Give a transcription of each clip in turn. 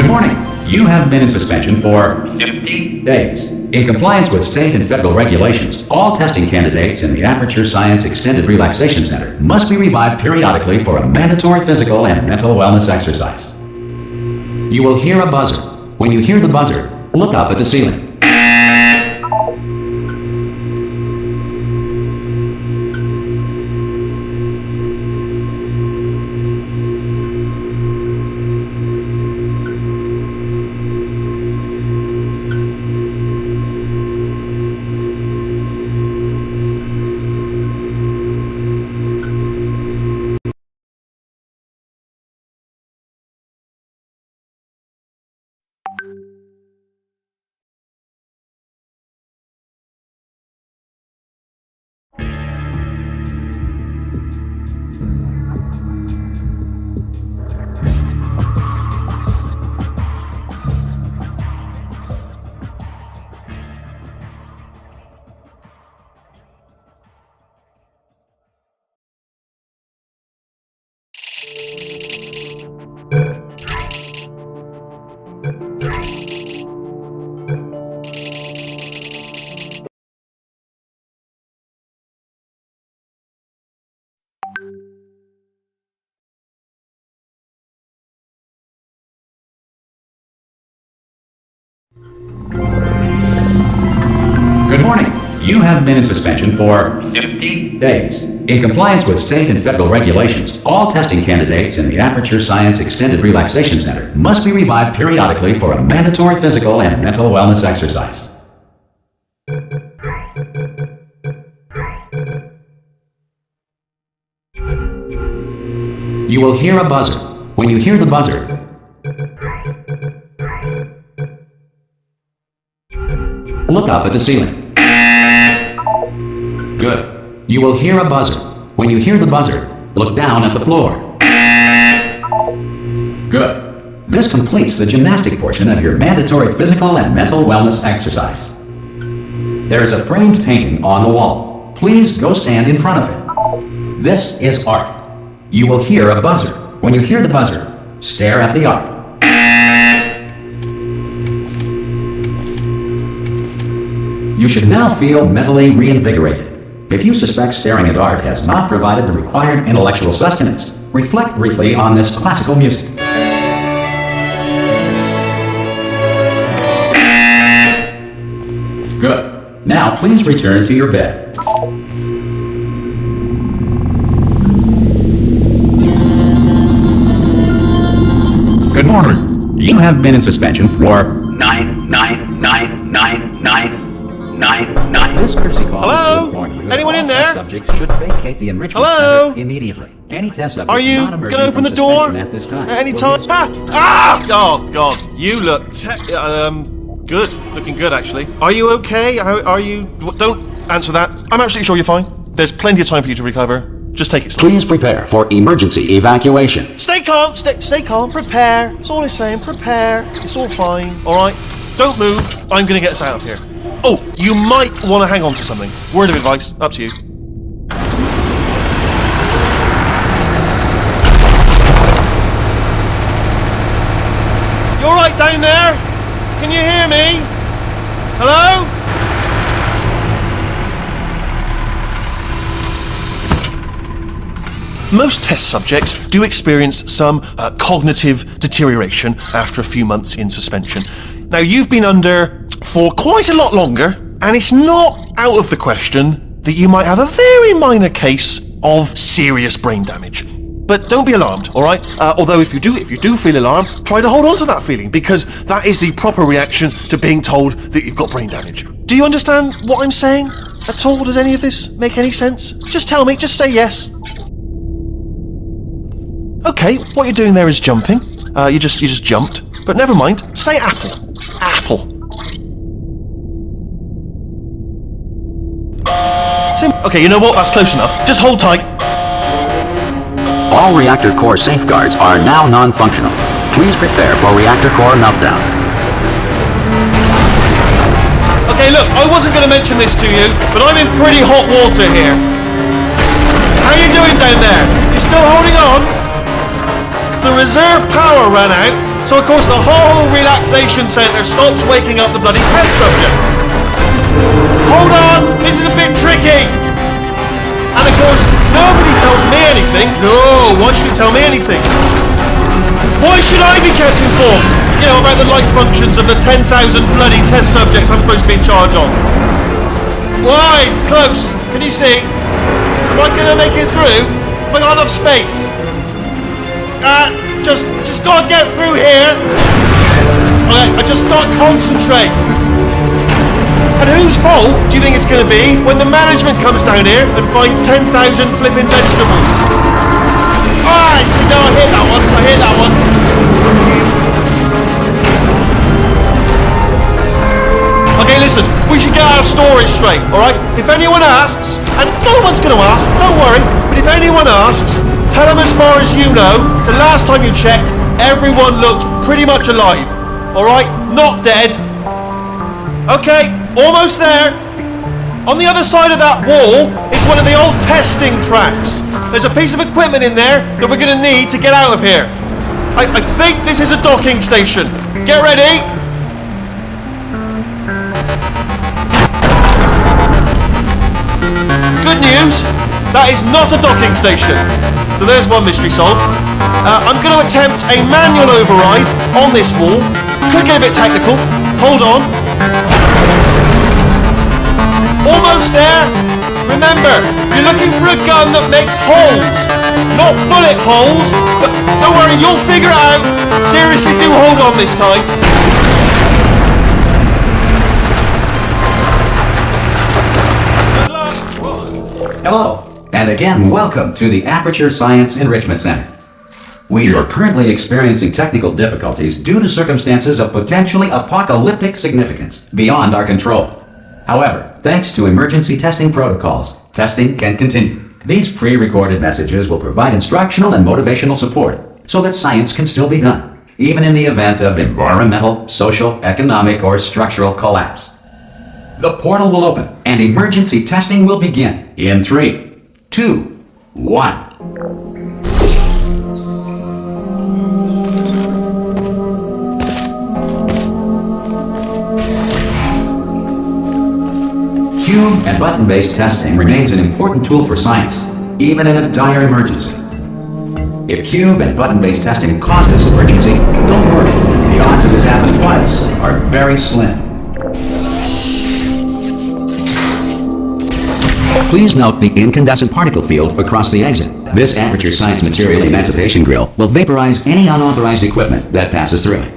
Good morning. You have been in suspension for 50 days. In compliance with state and federal regulations, all testing candidates in the Aperture Science Extended Relaxation Center must be revived periodically for a mandatory physical and mental wellness exercise. You will hear a buzzer. When you hear the buzzer, look up at the ceiling. Good morning. You have been in suspension for 50 days. In compliance with state and federal regulations, all testing candidates in the Aperture Science Extended Relaxation Center must be revived periodically for a mandatory physical and mental wellness exercise. You will hear a buzzer. When you hear the buzzer, look up at the ceiling. Good. You will hear a buzzer. When you hear the buzzer, look down at the floor. Good. This completes the gymnastic portion of your mandatory physical and mental wellness exercise. There is a framed painting on the wall. Please go stand in front of it. This is art. You will hear a buzzer. When you hear the buzzer, stare at the art. You should now feel mentally reinvigorated. If you suspect staring at art has not provided the required intellectual sustenance, reflect briefly on this classical music. Good. Now please return to your bed. Good morning. You have been in suspension for 99999. This courtesy call Hello? will inform you that Anyone all in there? test subjects should vacate the enrichment Hello? center immediately. Any test subject Are you not gonna emerging open from the door suspension at this time at any will time? be- Oh God, you look good. Looking good, actually. Are you okay? Are you? Don't answer that. I'm absolutely sure you're fine. There's plenty of time for you to recover. Just take it slow. Please prepare for emergency evacuation. Stay calm. Stay calm. Prepare. That's all I'm saying. Prepare. It's all fine. All right. Don't move. I'm gonna get us out of here. Oh, you might want to hang on to something. Word of advice. Up to you. You all right down there? Can you hear me? Hello? Most test subjects do experience some cognitive deterioration after a few months in suspension. Now, you've been under for quite a lot longer, and it's not out of the question that you might have a very minor case of serious brain damage. But don't be alarmed, all right? Although if you do feel alarmed, try to hold on to that feeling, because that is the proper reaction to being told that you've got brain damage. Do you understand what I'm saying at all? Does any of this make any sense? Just tell me, just say yes. Okay, what you're doing there is jumping. You just jumped. But never mind. Say apple. Apple. Okay, you know what? That's close enough. Just hold tight. All reactor core safeguards are now non-functional. Please prepare for reactor core meltdown. Okay, look, I wasn't going to mention this to you, but I'm in pretty hot water here. How you doing down there? You still holding on? The reserve power ran out, so of course the whole relaxation centre stops waking up the bloody test subjects. Hold on, this is a bit tricky. And of course, nobody tells me anything. No, why should you tell me anything? Why should I be kept informed? You know, about the life functions of the 10,000 bloody test subjects I'm supposed to be in charge of. Why? It's close. Can you see? Am I gonna make it through? Have I got enough space? Just gotta get through here. Okay, I just gotta concentrate. And whose fault do you think it's gonna be when the management comes down here and finds 10,000 flipping vegetables? Alright, see, no, I hear that one. Okay, listen, we should get our story straight, alright? If anyone asks, and no one's gonna ask, don't worry, but if anyone asks, tell them as far as you know, the last time you checked, everyone looked pretty much alive. Alright? Not dead. Okay, almost there. On the other side of that wall is one of the old testing tracks. There's a piece of equipment in there that we're going to need to get out of here. I think this is a docking station. Get ready. Good news, that is not a docking station. So there's one mystery solved. I'm going to attempt a manual override on this wall. Could get a bit technical. Hold on. Almost there. Remember, you're looking for a gun that makes holes. Not bullet holes, but don't worry, you'll figure it out. Seriously, do hold on this time. Good luck. Hello, and again, welcome to the Aperture Science Enrichment Center. We are currently experiencing technical difficulties due to circumstances of potentially apocalyptic significance beyond our control. However, thanks to emergency testing protocols, testing can continue. These pre-recorded messages will provide instructional and motivational support so that science can still be done, even in the event of environmental, social, economic, or structural collapse. The portal will open and emergency testing will begin in 3, 2, 1. Cube and button-based testing remains an important tool for science, even in a dire emergency. If cube and button-based testing caused this emergency, don't worry. The odds of this happening twice are very slim. Please note the incandescent particle field across the exit. This Aperture Science Material Emancipation Grill will vaporize any unauthorized equipment that passes through it.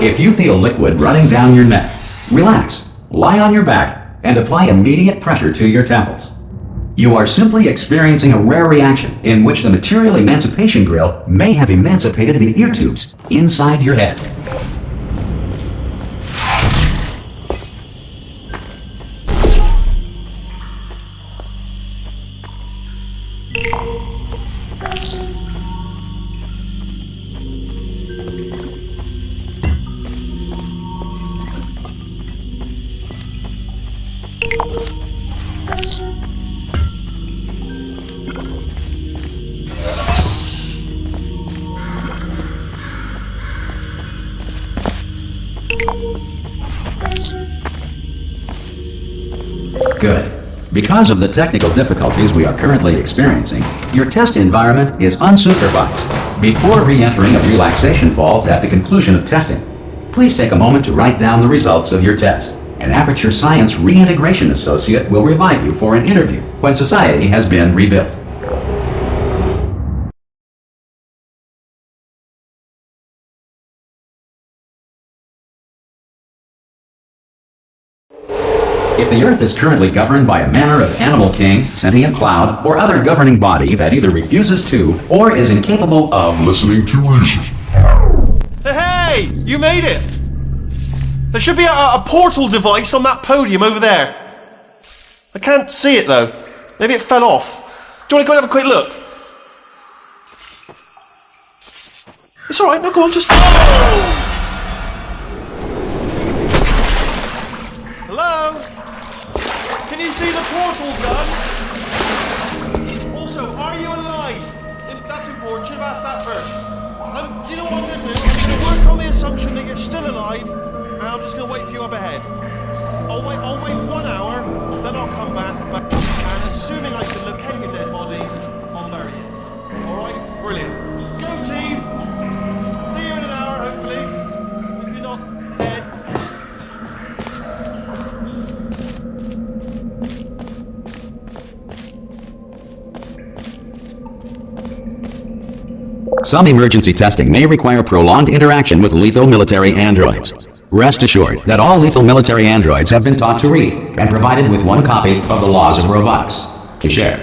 If you feel liquid running down your neck, relax, lie on your back, and apply immediate pressure to your temples. You are simply experiencing a rare reaction in which the Material Emancipation Grill may have emancipated the ear tubes inside your head. Good. Because of the technical difficulties we are currently experiencing, your test environment is unsupervised. Before re-entering a relaxation vault at the conclusion of testing, please take a moment to write down the results of your test. An Aperture Science Reintegration Associate will revive you for an interview when society has been rebuilt. If the Earth is currently governed by a manner of animal king, sentient cloud, or other governing body that either refuses to or is incapable of listening to reason. Hey! You made it! There should be a portal device on that podium over there. I can't see it though. Maybe it fell off. Do you want to go and have a quick look? It's alright, no, go on, just... Oh! Hello? Can you see the portal gun? Also, are you alive? That's important, should have asked that first. Do you know what I'm going to do? I'm going to work on the assumption that you're still alive, and I'm just going to wait for you up up ahead. I'll wait 1 hour, then I'll come back, and assuming I can locate your dead body, I'll bury it. Alright? Brilliant. Go team! See you in an hour, hopefully. If you're not dead. Some emergency testing may require prolonged interaction with lethal military androids. Rest assured that all lethal military androids have been taught to read and provided with one copy of the Laws of Robotics to share.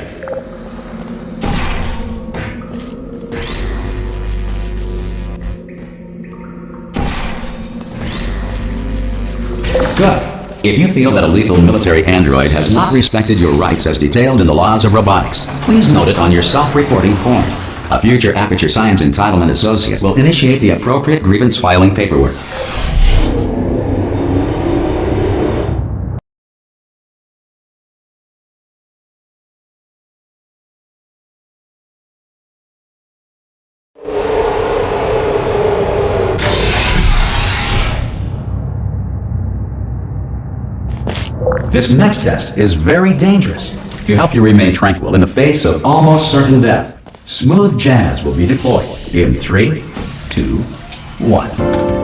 Good. If you feel that a lethal military android has not respected your rights as detailed in the Laws of Robotics, please note it on your self-reporting form. A future Aperture Science Entitlement Associate will initiate the appropriate grievance filing paperwork. This next test is very dangerous. To help you remain tranquil in the face of almost certain death, smooth jazz will be deployed in 3, 2, 1.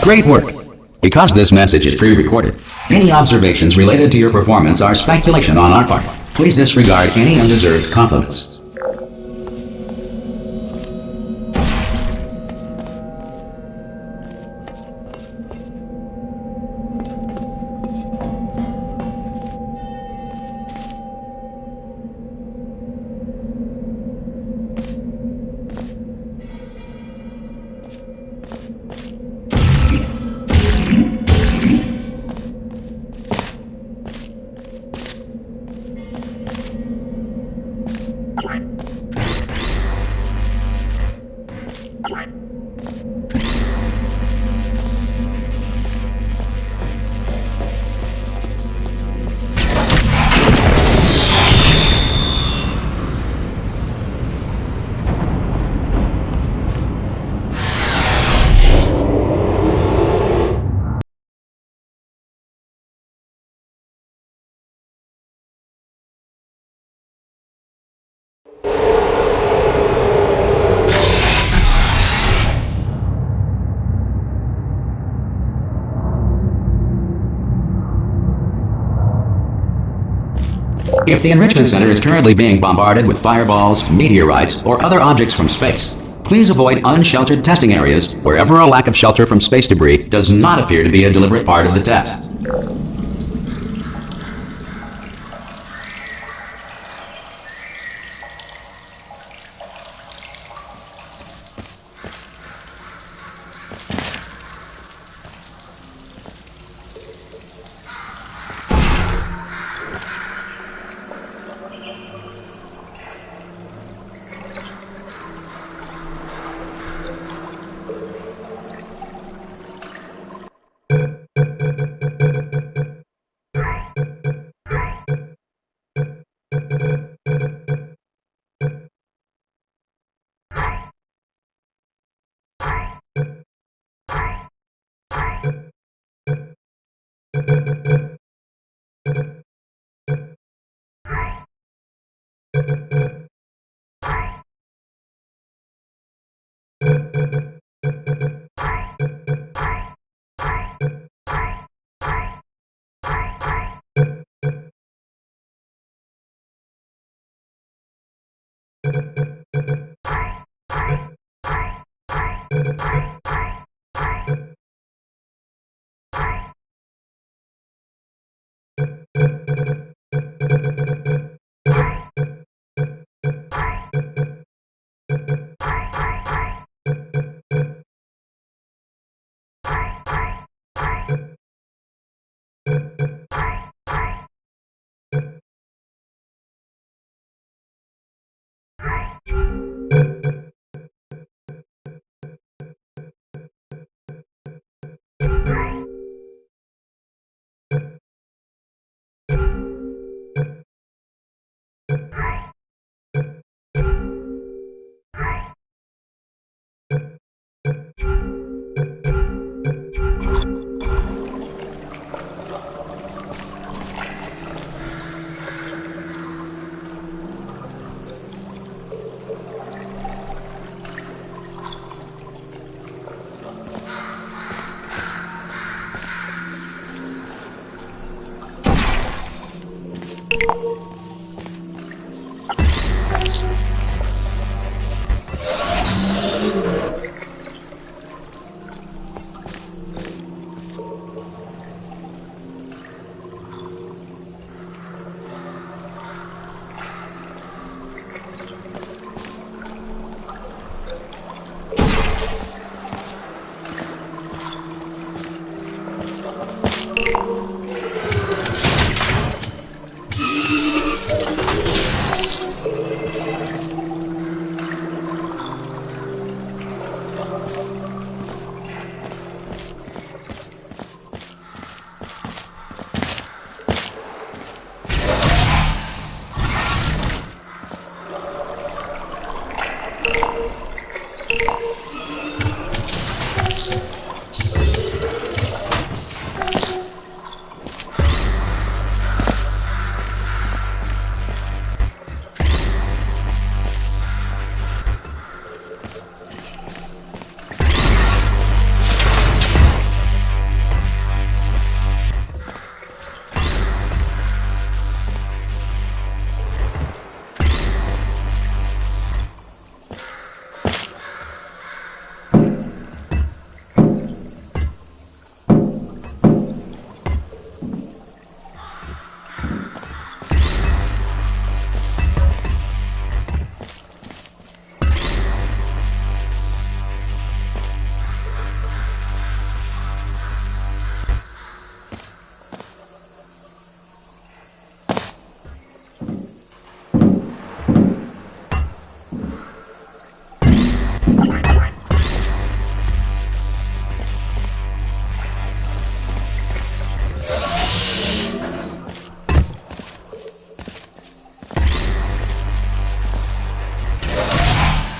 Great work! Because this message is pre-recorded, any observations related to your performance are speculation on our part. Please disregard any undeserved compliments. If the Enrichment Center is currently being bombarded with fireballs, meteorites, or other objects from space, please avoid unsheltered testing areas wherever a lack of shelter from space debris does not appear to be a deliberate part of the test.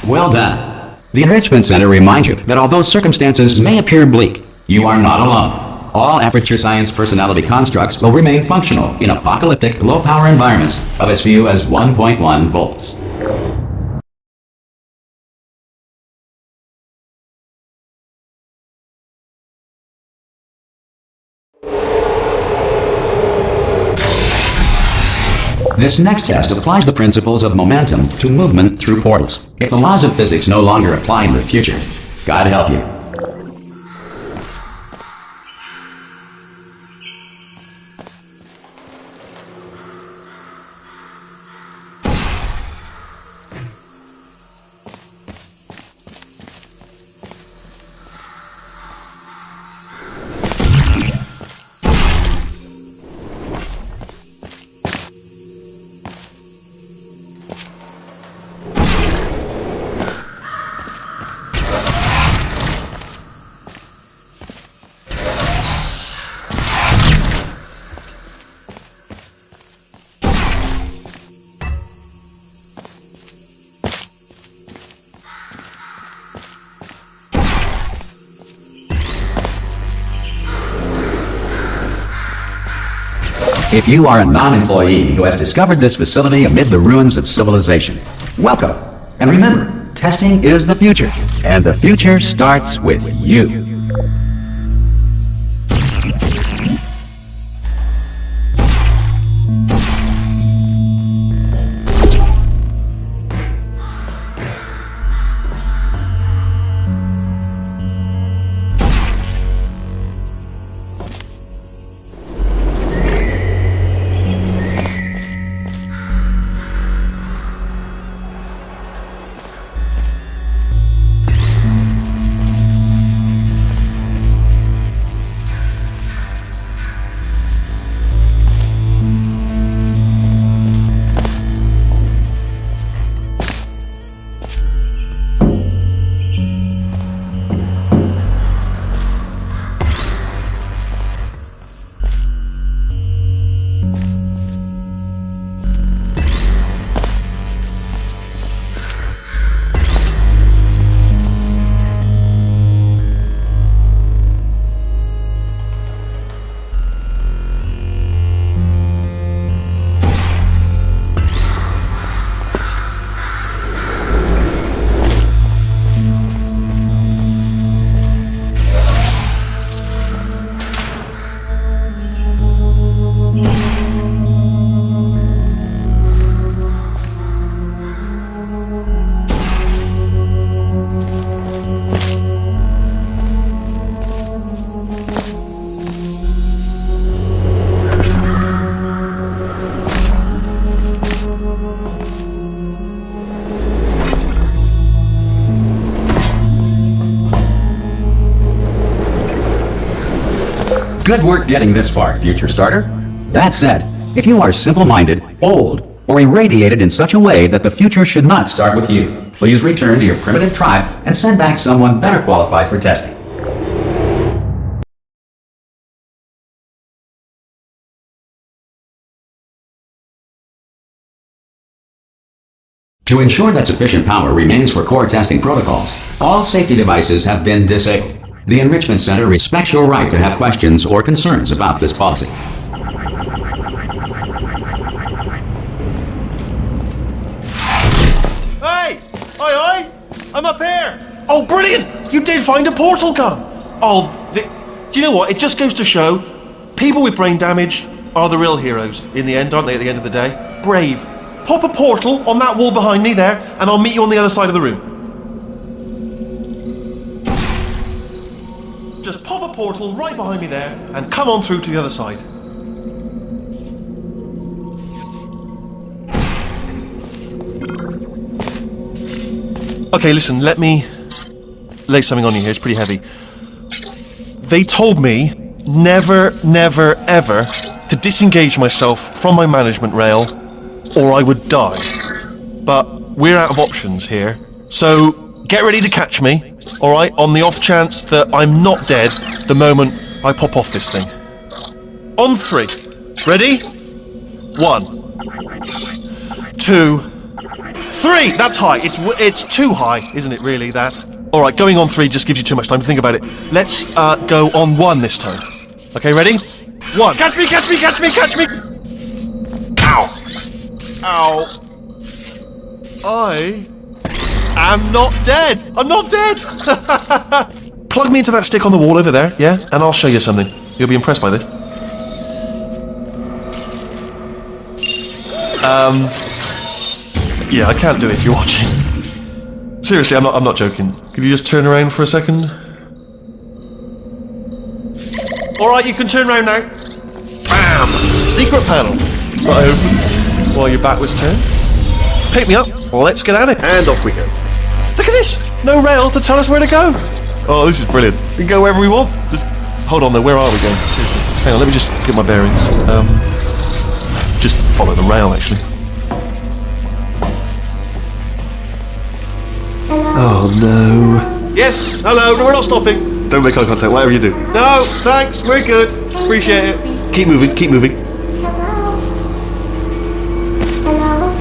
Well done. The Enrichment Center reminds you that although circumstances may appear bleak, you are not alone. All Aperture Science personality constructs will remain functional in apocalyptic, low-power environments of as few as 1.1 volts. This next test applies the principles of momentum to movement through portals. If the laws of physics no longer apply in the future, God help you. If you are a non-employee who has discovered this facility amid the ruins of civilization, welcome. And remember, testing is the future, and the future starts with you. Good work getting this far, future starter. That said, if you are simple-minded, old, or irradiated in such a way that the future should not start with you, please return to your primitive tribe and send back someone better qualified for testing. To ensure that sufficient power remains for core testing protocols, all safety devices have been disabled. The Enrichment Center respects your right to have questions or concerns about this policy. Hey! Oi! I'm up here! Oh, brilliant! You did find a portal gun! Oh, do you know what? It just goes to show, people with brain damage are the real heroes in the end, aren't they, at the end of the day? Brave. Pop a portal on that wall behind me there, and I'll meet you on the other side of the room. Just pop a portal right behind me there, and come on through to the other side. Okay, listen, let me lay something on you here, it's pretty heavy. They told me never, ever to disengage myself from my management rail, or I would die. But we're out of options here, so get ready to catch me, alright, on the off chance that I'm not dead the moment I pop off this thing. On 3. Ready? 1, 2, 3. 3! That's high. It's too high, isn't it, really, that? All right, going on 3 just gives you too much time to think about it. Let's go on 1 this time. Okay, ready? 1. Catch me, catch me, catch me, catch me! Ow! Ow! I am not dead! I'm not dead! Plug me into that stick on the wall over there, yeah? And I'll show you something. You'll be impressed by this. Yeah, I can't do it. You're watching. Seriously, I'm not joking. Could you just turn around for a second? Alright, you can turn around now. Bam! Secret panel. Right open. While your back was turned. Pick me up. Let's get at it. And off we go. Look at this! No rail to tell us where to go. Oh, this is brilliant. We can go wherever we want. Just hold on though, where are we going? Hang on, let me just get my bearings. Just follow the rail, actually. Oh no. Yes, hello, no, we're not stopping. Don't make eye contact, whatever you do. No, thanks, we're good. Appreciate it. Keep moving, keep moving. Hello? Hello?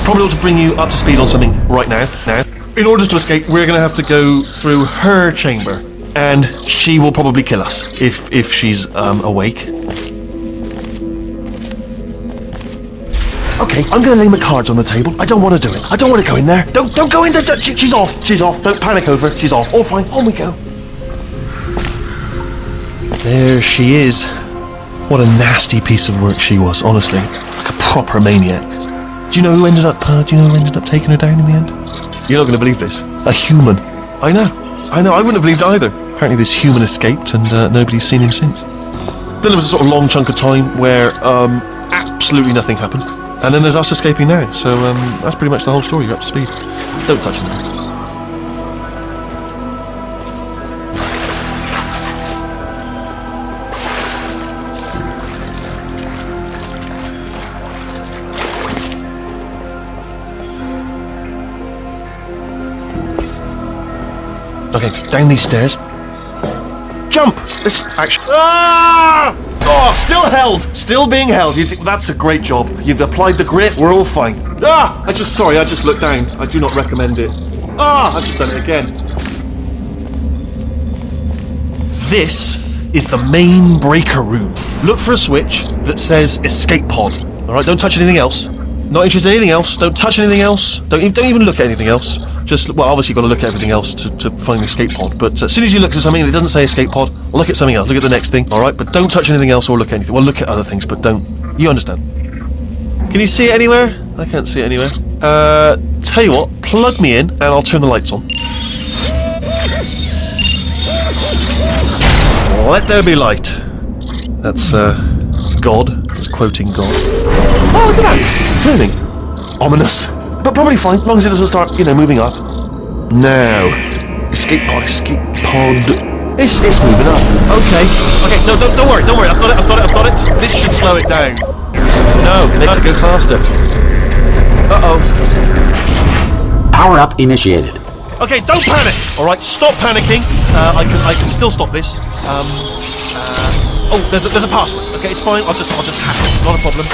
Probably ought to bring you up to speed on something right now. In order to escape, we're going to have to go through her chamber. And she will probably kill us, if she's awake. Okay, I'm going to lay my cards on the table. I don't want to do it. I don't want to go in there. Don't go in there. She's off. She's off. Don't panic over. She's off. All fine. On we go. There she is. What a nasty piece of work she was, honestly. Like a proper maniac. Do you know who ended up taking her down in the end? You're not going to believe this. A human. I know. I wouldn't have believed either. Apparently this human escaped and nobody's seen him since. Then there was a sort of long chunk of time where absolutely nothing happened. And then there's us escaping now. So that's pretty much the whole story. You're up to speed. Don't touch him. Okay, down these stairs. Jump! This action. Ah! Oh, still held! Still being held. That's a great job. You've applied the grit. We're all fine. Ah! I just looked down. I do not recommend it. Ah! I've just done it again. This is the main breaker room. Look for a switch that says escape pod. Alright, don't touch anything else. Not interested in anything else. Don't touch anything else. Don't even look at anything else. Just, well, obviously you've got to look at everything else to find the escape pod. But as soon as you look at something that doesn't say escape pod, look at something else. Look at the next thing, all right? But don't touch anything else or look at anything. Well, look at other things, but don't. You understand? Can you see it anywhere? I can't see it anywhere. Tell you what, plug me in and I'll turn the lights on. Let there be light. That's, God. It's quoting God. Oh, look at that! Turning. Ominous. But probably fine, as long as it doesn't start, moving up. Now. Escape pod. It's moving up. Okay, no, don't worry. I've got it. This should slow it down. No, it makes it go faster. Uh-oh. Power up initiated. Okay, don't panic! Alright, stop panicking. I can still stop this. Oh, there's a password. Okay, it's fine. I'll just hack it. Not a problem.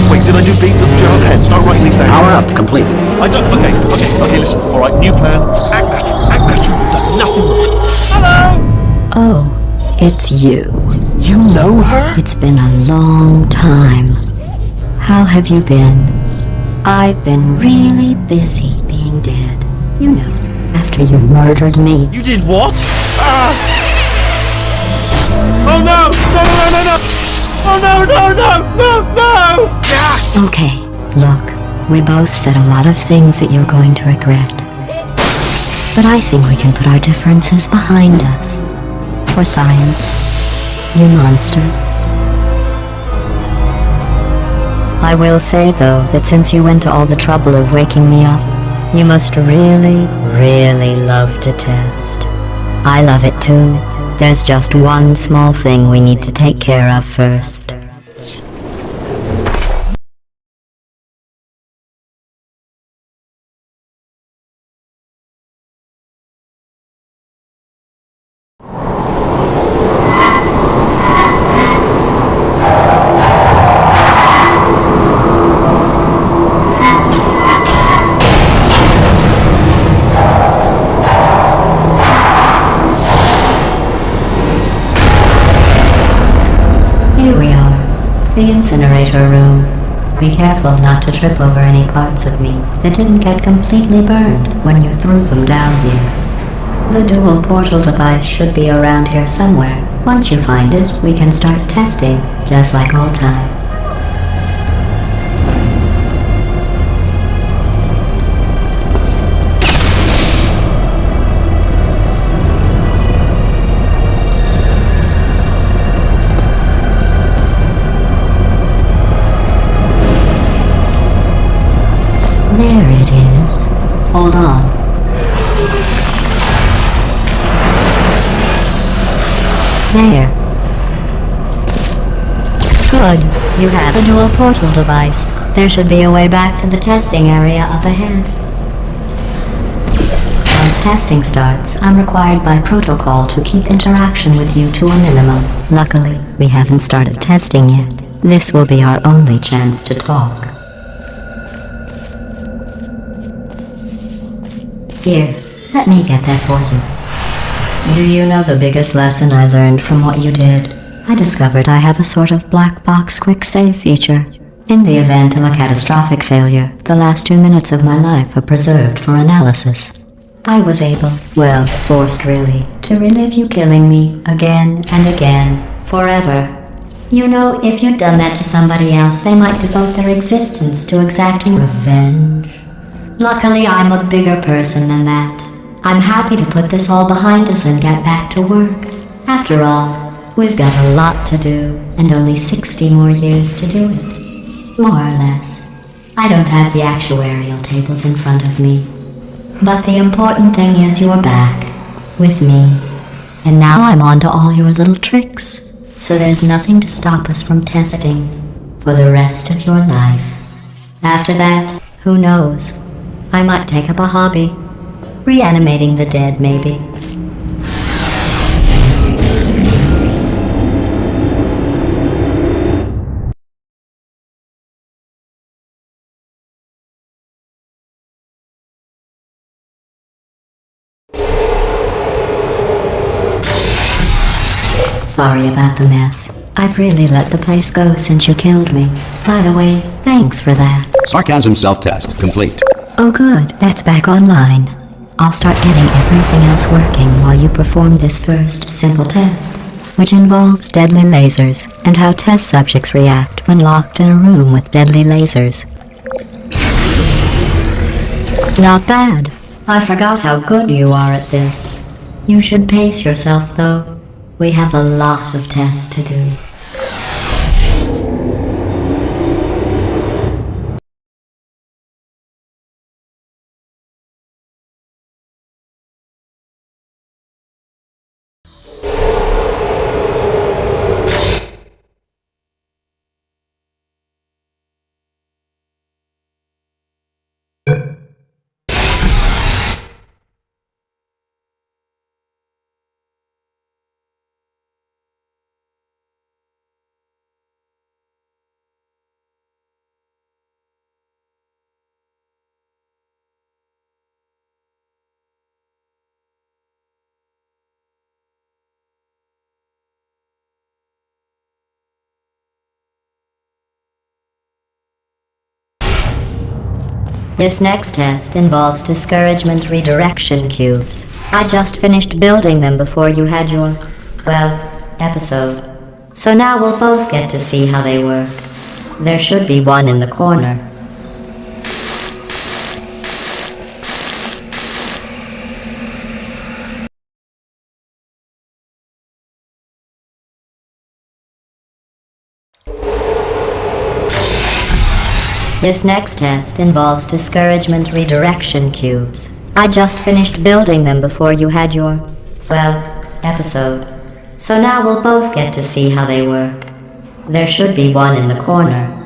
Wait, did I do beat the jar pen? Start writing these down. Power up complete. I don't. Okay, listen. Alright, new plan. Act natural. You've done nothing wrong. Hello! Oh, it's you. You know her? It's been a long time. How have you been? I've been really busy being dead. You know, after you murdered me. You did what? Ah! Oh no! No! Oh no! Ah! Okay, look, we both said a lot of things that you're going to regret. But I think we can put our differences behind us. For science, you monster. I will say, though, that since you went to all the trouble of waking me up, you must really, really love to test. I love it too. There's just one small thing we need to take care of first. Here we are, the incinerator room. Be careful not to trip over any parts of me that didn't get completely burned when you threw them down here. The dual portal device should be around here somewhere. Once you find it, we can start testing, just like old times. There it is. Hold on. There. Good. You have a dual portal device. There should be a way back to the testing area up ahead. Once testing starts, I'm required by protocol to keep interaction with you to a minimum. Luckily, we haven't started testing yet. This will be our only chance to talk. Here, let me get that for you. Do you know the biggest lesson I learned from what you did? I discovered I have a sort of black box quick save feature. In the event of a catastrophic failure, the last 2 minutes of my life are preserved for analysis. I was able, well, forced really, to relive you killing me again and again, forever. You know, if you'd done that to somebody else, they might devote their existence to exacting revenge. Luckily, I'm a bigger person than that. I'm happy to put this all behind us and get back to work. After all, we've got a lot to do, and only 60 more years to do it. More or less. I don't have the actuarial tables in front of me. But the important thing is you're back, with me. And now I'm on to all your little tricks, so there's nothing to stop us from testing for the rest of your life. After that, who knows? I might take up a hobby. Reanimating the dead, maybe. Sorry about the mess. I've really let the place go since you killed me. By the way, thanks for that. Sarcasm self-test complete. Oh good, that's back online. I'll start getting everything else working while you perform this first simple test, which involves deadly lasers and how test subjects react when locked in a room with deadly lasers. Not bad. I forgot how good you are at this. You should pace yourself, though. We have a lot of tests to do. This next test involves discouragement redirection cubes. I just finished building them before you had your, well, episode. So now we'll both get to see how they work. There should be one in the corner. This next test involves discouragement redirection cubes. I just finished building them before you had your, episode. So now we'll both get to see how they work. There should be one in the corner.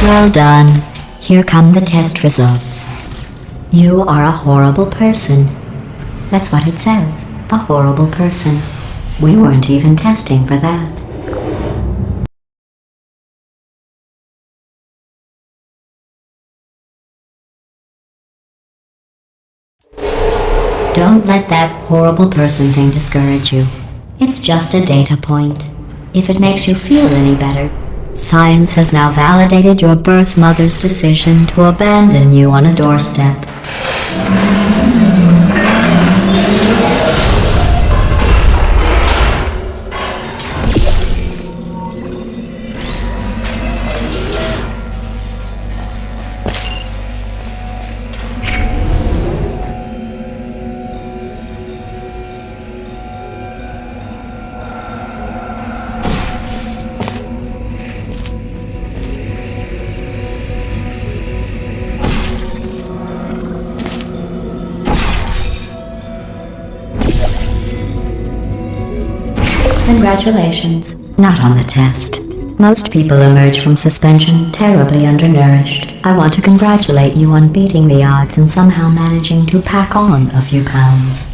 Well done. Here come the test results. You are a horrible person. That's what it says. A horrible person. We weren't even testing for that. Don't let that horrible person thing discourage you. It's just a data point. If it makes you feel any better, science has now validated your birth mother's decision to abandon you on a doorstep. Congratulations. Not on the test. Most people emerge from suspension terribly undernourished. I want to congratulate you on beating the odds and somehow managing to pack on a few pounds.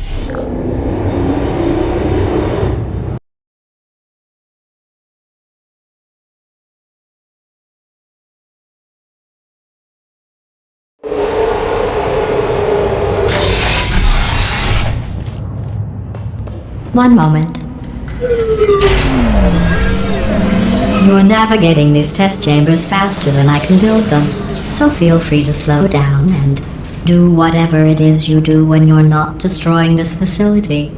One moment. You're navigating these test chambers faster than I can build them, so feel free to slow down and do whatever it is you do when you're not destroying this facility.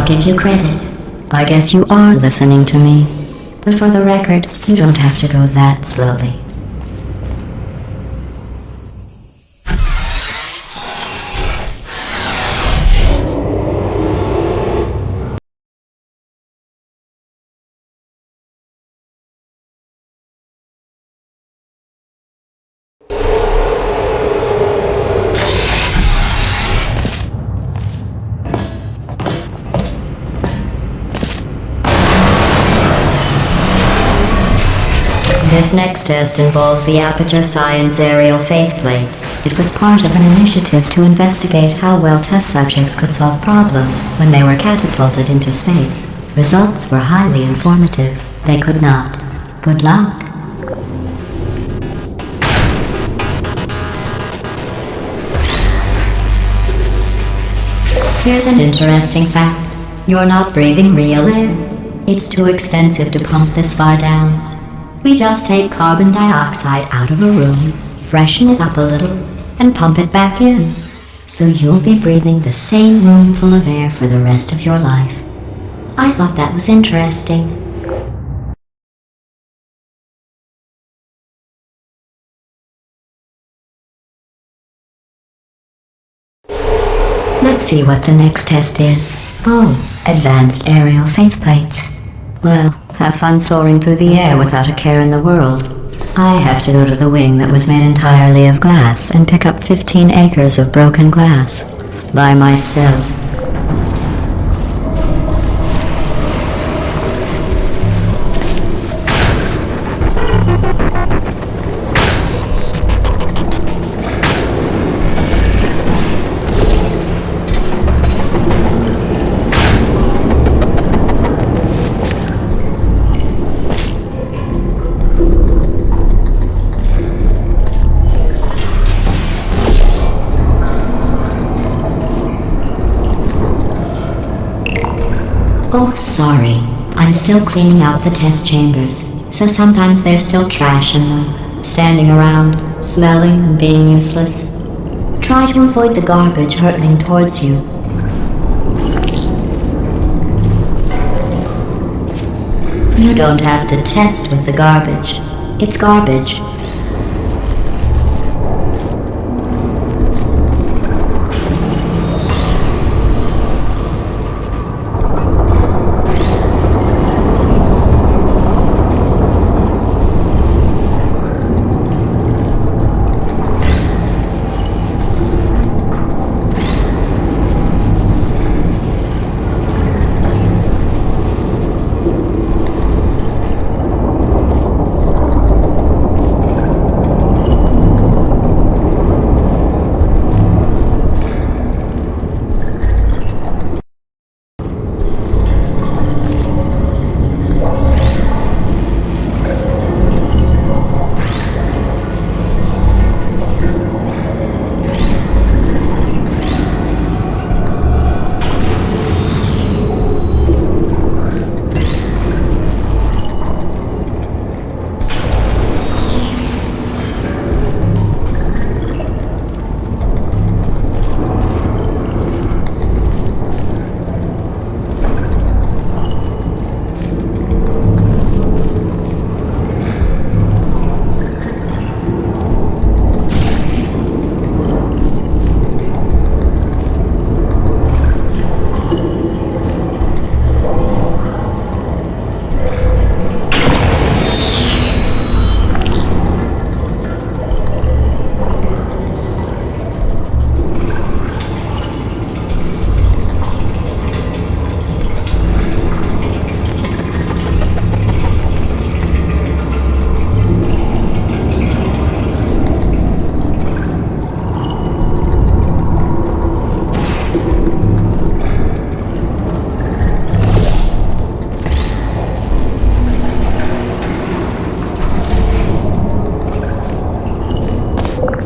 Give you credit. I guess you are listening to me. But for the record, you don't have to go that slowly. This next test involves the Aperture Science Aerial Faceplate. It was part of an initiative to investigate how well test subjects could solve problems when they were catapulted into space. Results were highly informative. They could not. Good luck. Here's an interesting fact. You're not breathing real air. It's too expensive to pump this far down. We just take carbon dioxide out of a room, freshen it up a little, and pump it back in. So you'll be breathing the same room full of air for the rest of your life. I thought that was interesting. Let's see what the next test is. Oh, advanced aerial faith plates. Well, have fun soaring through the air without a care in the world. I have to go to the wing that was made entirely of glass and pick up 15 acres of broken glass. By myself. Oh, sorry. I'm still cleaning out the test chambers, so sometimes there's still trash in them, standing around, smelling and being useless. Try to avoid the garbage hurtling towards you. You don't have to test with the garbage. It's garbage.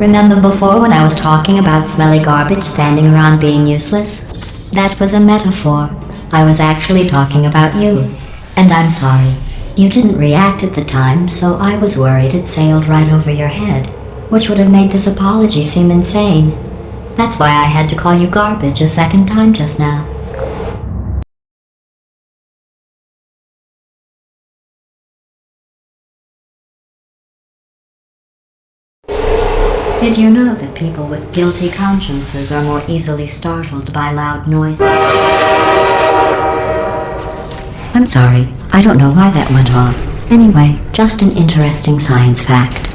Remember before when I was talking about smelly garbage standing around being useless? That was a metaphor. I was actually talking about you. And I'm sorry. You didn't react at the time, so I was worried it sailed right over your head, which would have made this apology seem insane. That's why I had to call you garbage a second time just now. Did you know that people with guilty consciences are more easily startled by loud noises? I'm sorry, I don't know why that went off. Anyway, just an interesting science fact.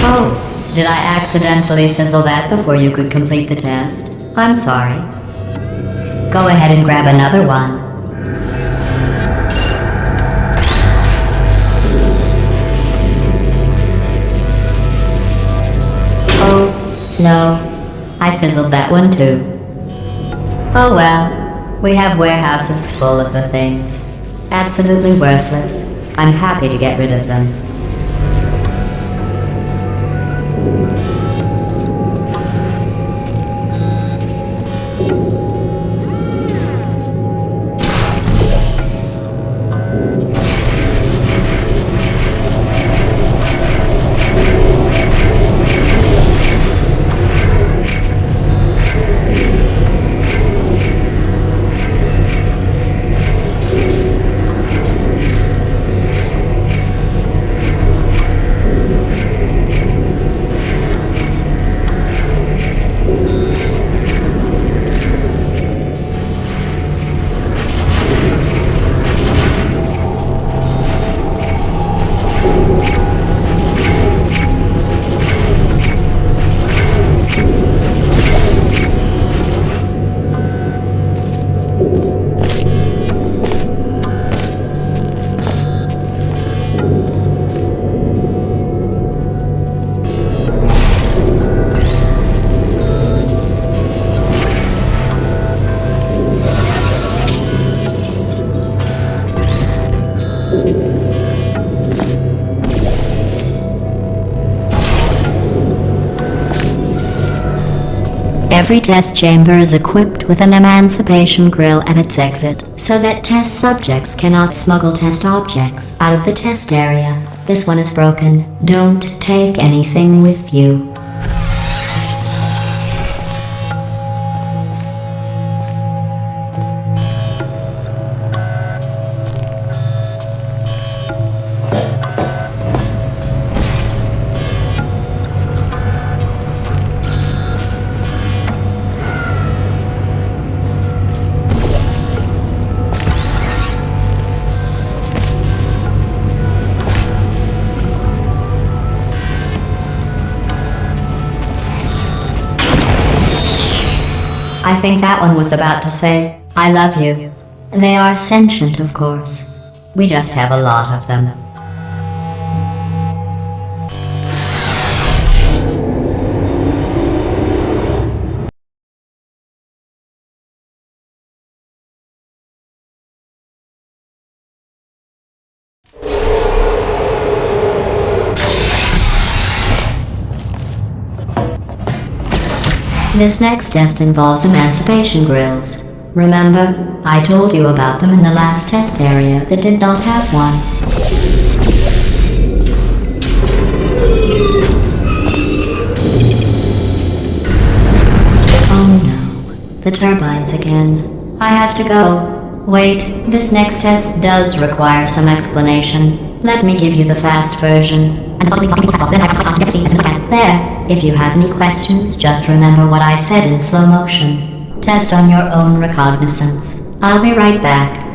Oh, did I accidentally fizzle that before you could complete the test? I'm sorry. Go ahead and grab another one. No, I fizzled that one too. Oh well, we have warehouses full of the things. Absolutely worthless. I'm happy to get rid of them. Every test chamber is equipped with an emancipation grill at its exit, so that test subjects cannot smuggle test objects out of the test area. This one is broken. Don't take anything with you. I think that one was about to say, I love you. They are sentient, of course. We just have a lot of them. This next test involves emancipation grills. Remember, I told you about them in the last test area that did not have one. Oh no, the turbines again. I have to go. Wait, this next test does require some explanation. Let me give you the fast version. There, if you have any questions, just remember what I said in slow motion. Test on your own recognizance. I'll be right back.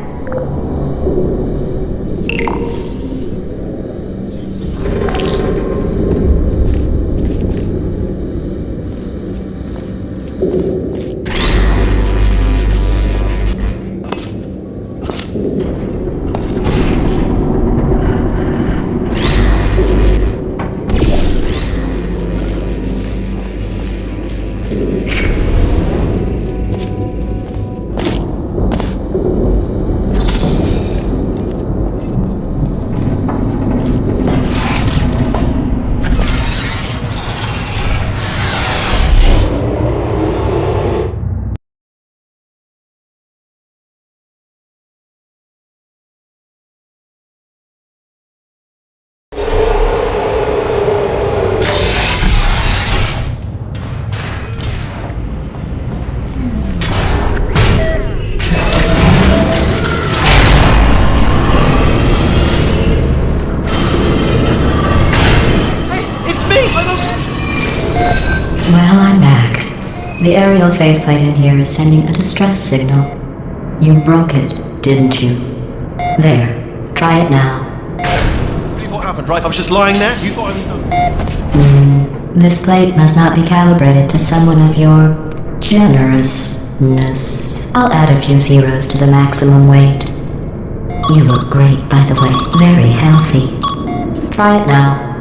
Well, I'm back. The aerial faceplate in here is sending a distress signal. You broke it, didn't you? There. Try it now. Believe what happened, right? I was just lying there. You thought I was... This plate must not be calibrated to someone of your generousness. I'll add a few zeros to the maximum weight. You look great, by the way. Very healthy. Try it now.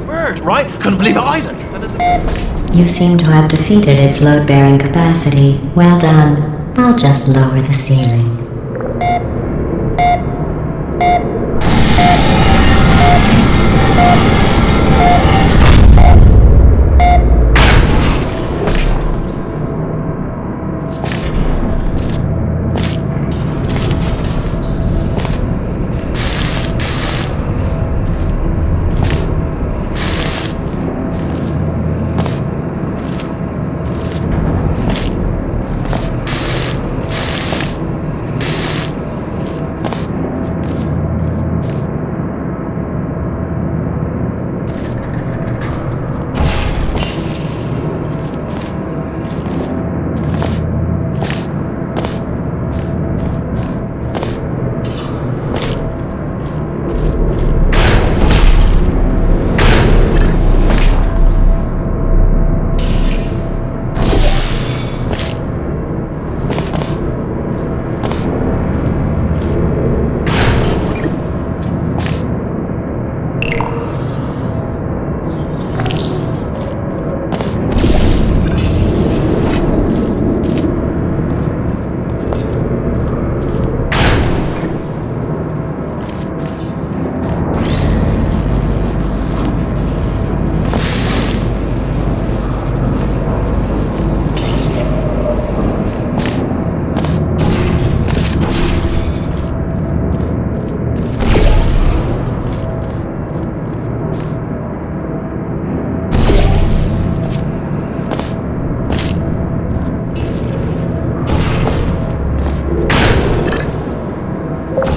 Bird, right? Couldn't believe it either. And then You seem to have defeated its load-bearing capacity. Well done. I'll just lower the ceiling.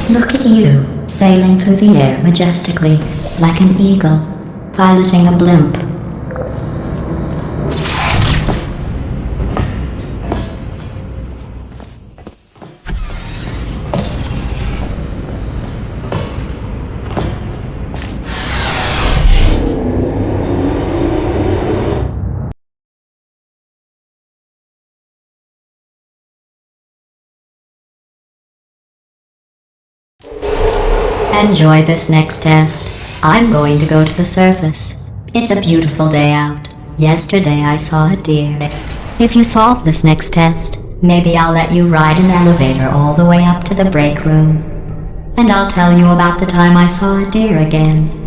Look at you, sailing through the air majestically, like an eagle, piloting a blimp. Enjoy this next test. I'm going to go to the surface. It's a beautiful day out. Yesterday I saw a deer. If you solve this next test, maybe I'll let you ride an elevator all the way up to the break room. And I'll tell you about the time I saw a deer again.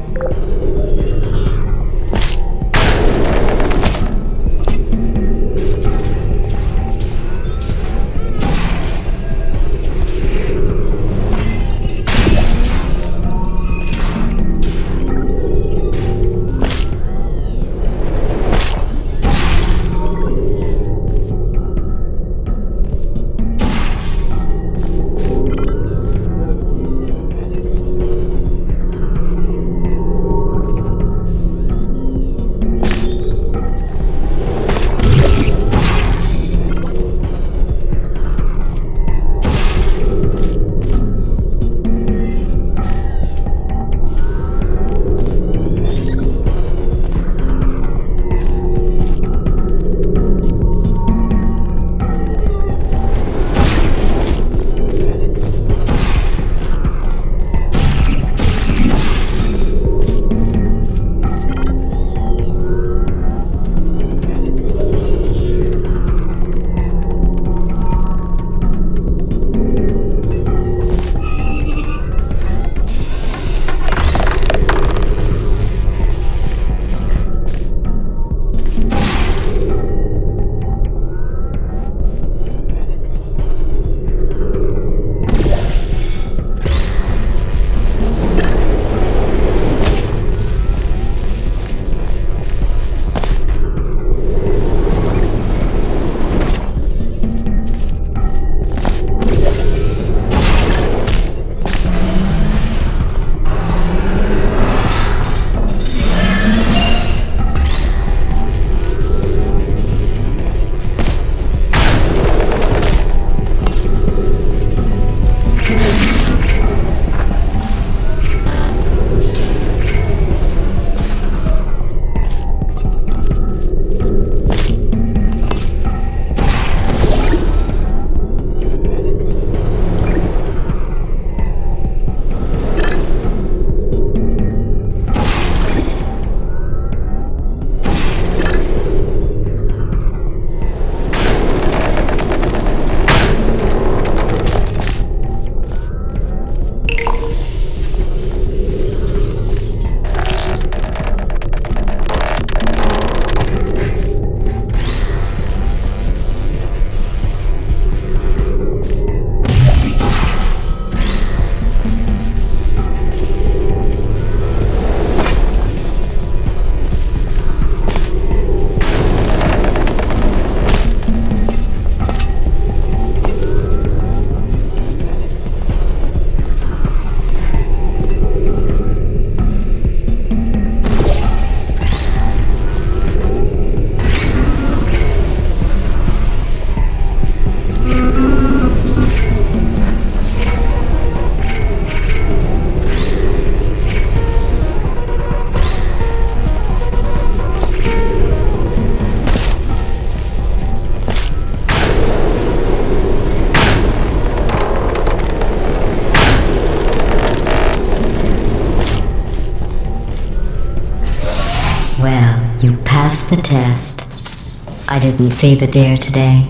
I didn't see the deer today.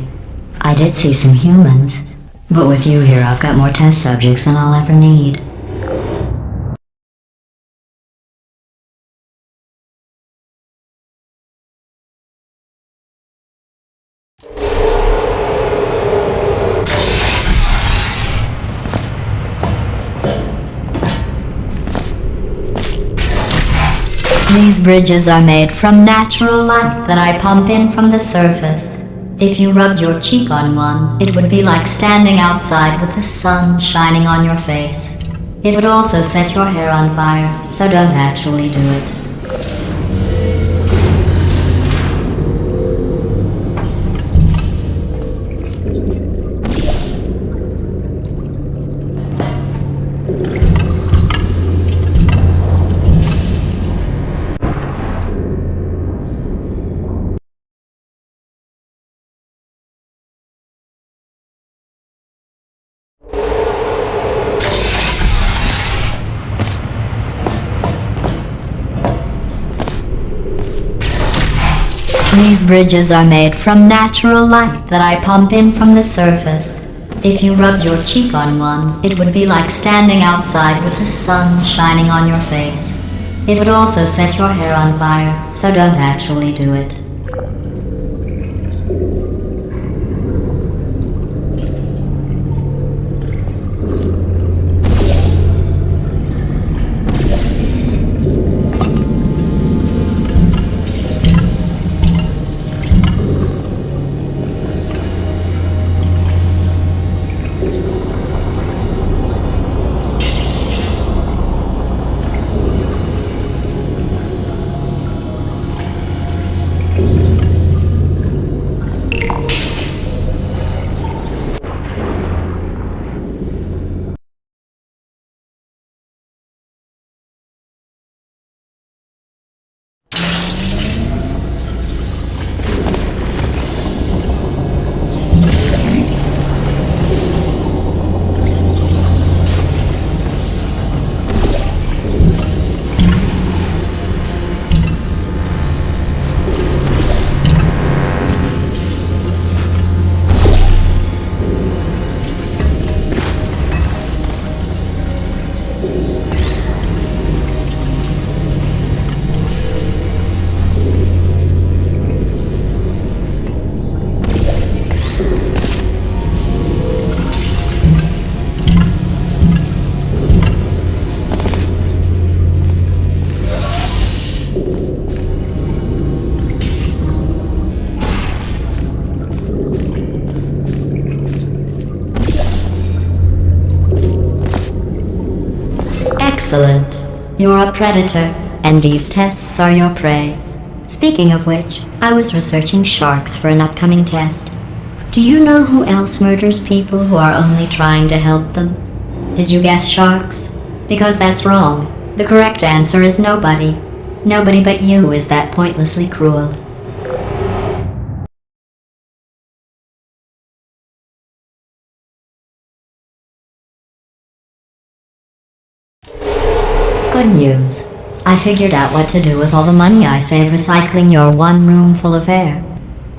I did see some humans, but with you here I've got more test subjects than I'll ever need. These bridges are made from natural light that I pump in from the surface. If you rubbed your cheek on one, it would be like standing outside with the sun shining on your face. It would also set your hair on fire, so don't actually do it. These bridges are made from natural light that I pump in from the surface. If you rubbed your cheek on one, it would be like standing outside with the sun shining on your face. It would also set your hair on fire, so don't actually do it. Excellent. You're a predator, and these tests are your prey. Speaking of which, I was researching sharks for an upcoming test. Do you know who else murders people who are only trying to help them? Did you guess sharks? Because that's wrong. The correct answer is nobody. Nobody but you is that pointlessly cruel. Good news. I figured out what to do with all the money I saved recycling your one room full of hair.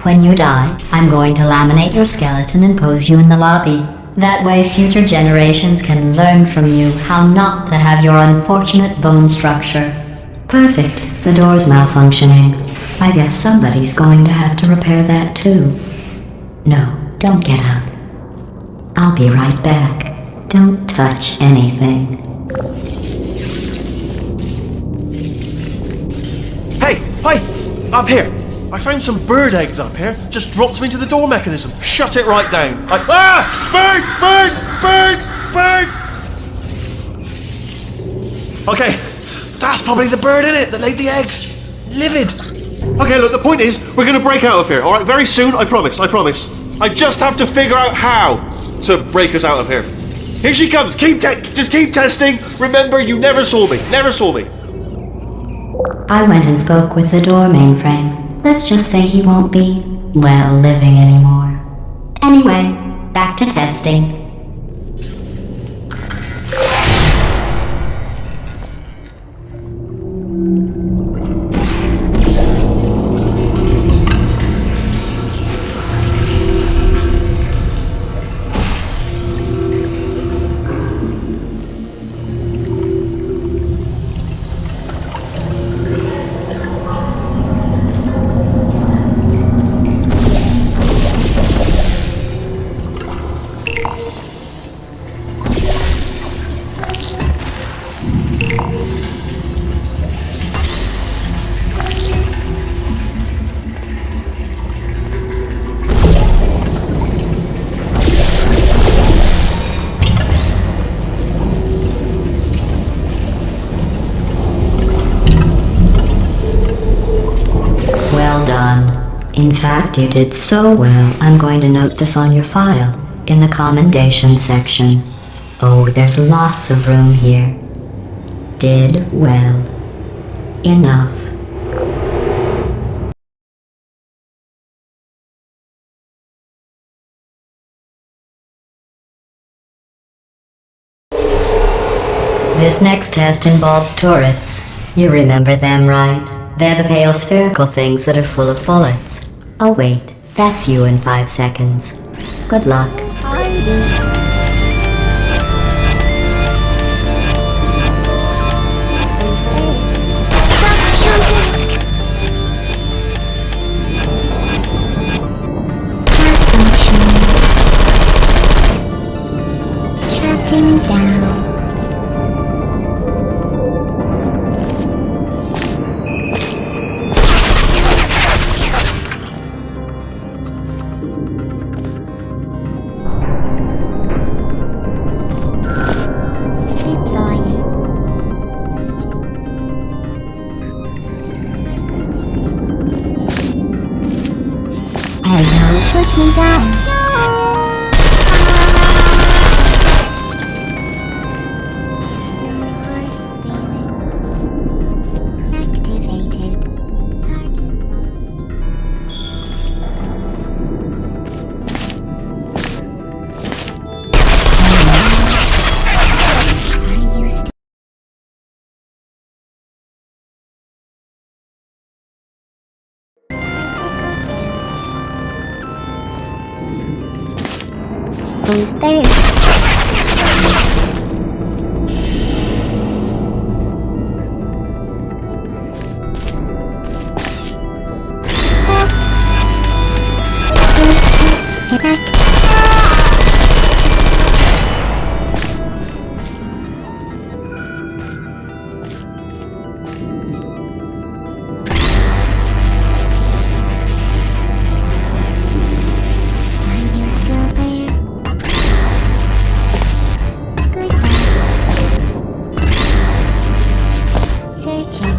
When you die, I'm going to laminate your skeleton and pose you in the lobby. That way future generations can learn from you how not to have your unfortunate bone structure. Perfect. The door's malfunctioning. I guess somebody's going to have to repair that too. No, don't get up. I'll be right back. Don't touch anything. Hey, up here. I found some bird eggs up here. Just dropped them into the door mechanism. Shut it right down. Bird! Okay, that's probably the bird in it that laid the eggs. Livid. Okay, look, the point is, we're gonna break out of here, alright? Very soon, I promise. I just have to figure out how to break us out of here. Here she comes. Just keep testing. Remember, you never saw me. I went and spoke with the door mainframe. Let's just say he won't be, well, living anymore. Anyway, back to testing. In fact, you did so well, I'm going to note this on your file, in the commendation section. Oh, there's lots of room here. Did well. Enough. This next test involves turrets. You remember them, right? They're the pale spherical things that are full of bullets. Oh wait, that's you in 5 seconds. Good luck. Shutting down. Hello, put me down. Activated. Target lost. Are you still? Who's there? Get back. Are you still there? Goodbye. Searching.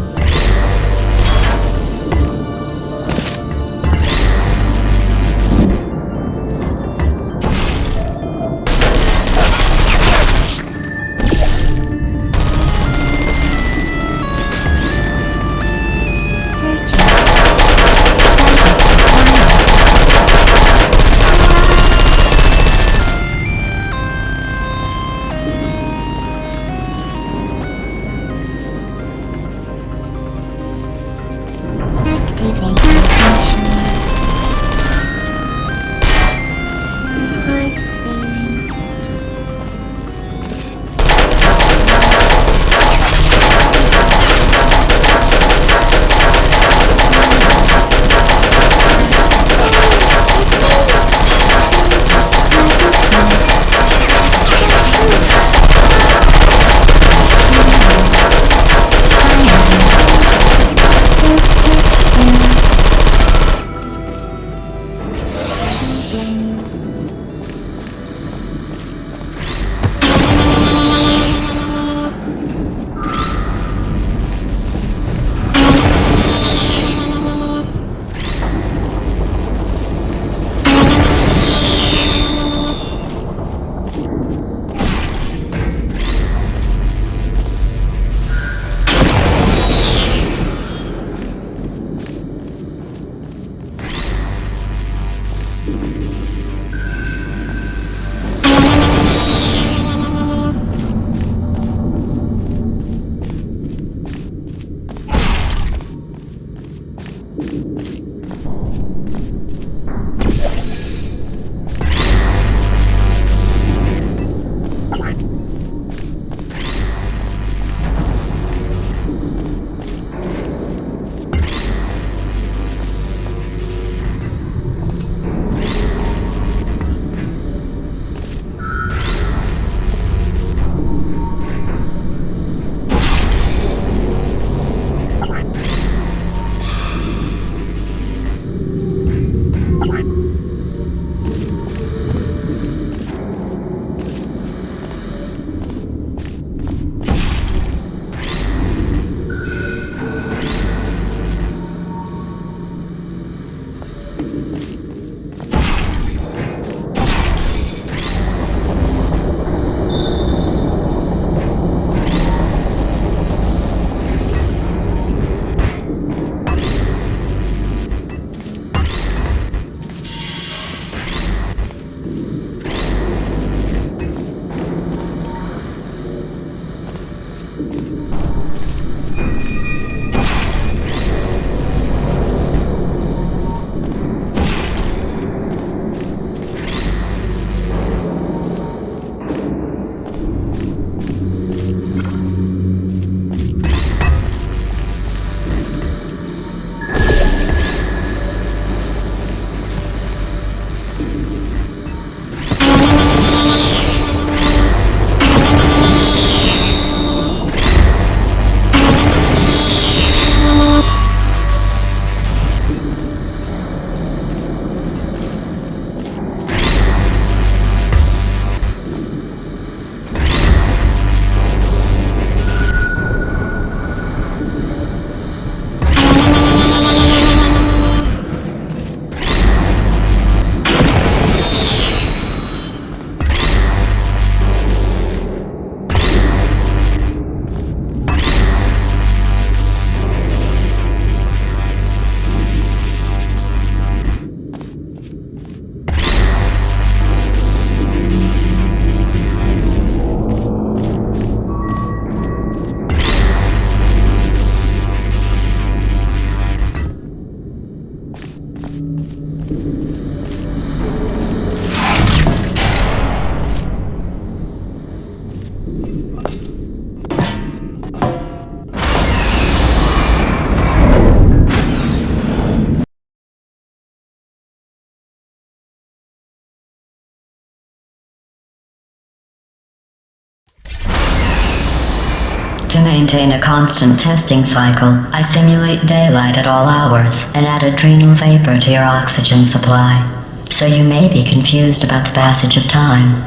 maintain a constant testing cycle, I simulate daylight at all hours and add adrenal vapor to your oxygen supply. So you may be confused about the passage of time.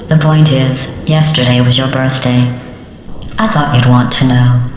The point is, yesterday was your birthday. I thought you'd want to know.